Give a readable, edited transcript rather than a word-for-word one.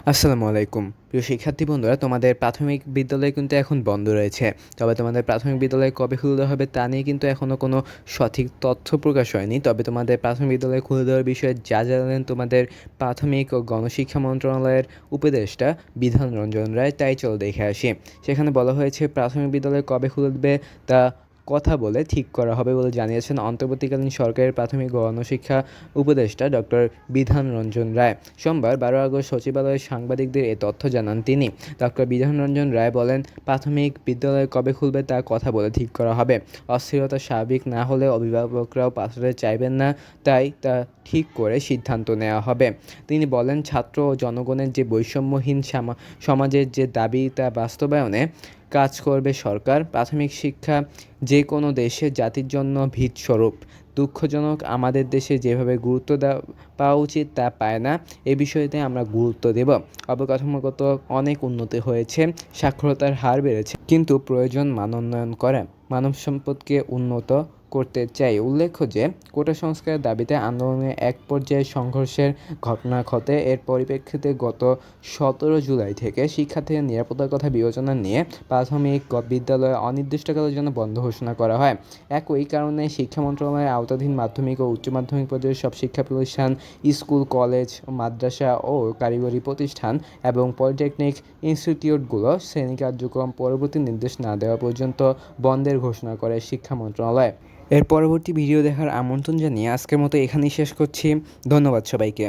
আসসালামু আলাইকুম। প্রিয় শিক্ষার্থী বন্ধুরা, তোমাদের প্রাথমিক বিদ্যালয় কিন্তু এখন বন্ধ রয়েছে। তবে তোমাদের প্রাথমিক বিদ্যালয় কবে খুলে হবে তা নিয়ে কিন্তু এখনও কোনো সঠিক তথ্য প্রকাশ হয়নি। তবে তোমাদের প্রাথমিক বিদ্যালয় খুলে দেওয়ার বিষয়ে যা জানালেন তোমাদের প্রাথমিক ও গণশিক্ষা মন্ত্রণালয়ের উপদেষ্টা বিধান রঞ্জন রায়, তাই চলো দেখে আসি। সেখানে বলা হয়েছে প্রাথমিক বিদ্যালয় কবে খুলবে তা কথা বলে ঠিক করা হবে বলে জানিয়েছেন অন্তর্বর্তীকালীন সরকারের প্রাথমিক ও গণশিক্ষা উপদেষ্টা ডক্টর বিধান রঞ্জন রায়। সোমবার 12 আগস্ট সচিবালয়ে সাংবাদিকদের এ তথ্য জানান তিনি। ডক্টর বিধান রঞ্জন রায় বলেন, প্রাথমিক বিদ্যালয় কবে খুলবে তা কথা বলে ঠিক করা হবে। অস্থিরতা স্বাভাবিক না হলে অভিভাবকরাও পাঠাতে চাইবেন না, তাই তা ঠিক করে সিদ্ধান্ত নেওয়া হবে। তিনি বলেন, ছাত্র ও জনগণের যে বৈষম্যহীন সমাজের যে দাবি তা বাস্তবায়নে কাজ করবে সরকার। প্রাথমিক শিক্ষা যে কোনো দেশের জাতির জন্য ভিতস্বরূপ। দুঃখজনক, আমাদের দেশে যেভাবে গুরুত্ব পাওয়া উচিত তা পায় না। এ বিষয়তে আমরা গুরুত্ব দেব। অবকাঠামোগত অনেক উন্নতি হয়েছে, সাক্ষরতার হার বেড়েছে, কিন্তু প্রয়োজন মানোন্নয়ন করা, মানব সম্পদকে উন্নত করতে চাই। উল্লেখ্য যে কোটা সংস্কারের দাবিতে আন্দোলনে এক পর্যায়ে সংঘর্ষের ঘটনা ঘটে। এর পরিপ্রেক্ষিতে গত 17 জুলাই থেকে শিক্ষার্থীদের নিরাপত্তার কথা বিবেচনা নিয়ে প্রাথমিক বিদ্যালয় অনির্দিষ্টকালের জন্য বন্ধ ঘোষণা করা হয়। একই কারণে শিক্ষা মন্ত্রণালয়ের আওতাধীন মাধ্যমিক ও উচ্চ মাধ্যমিক পর্যায়ের সব শিক্ষা প্রতিষ্ঠান, স্কুল, কলেজ, মাদ্রাসা ও কারিগরি প্রতিষ্ঠান এবং পলিটেকনিক ইনস্টিটিউটগুলো শ্রেণী কার্যক্রম পরবর্তী নির্দেশ না দেওয়া পর্যন্ত বন্ধের ঘোষণা করে শিক্ষা মন্ত্রণালয়। এর পরবর্তী ভিডিও দেখার আমন্ত্রণ জানিয়ে আজকের মতো এখানেই শেষ করছি। ধন্যবাদ সবাইকে।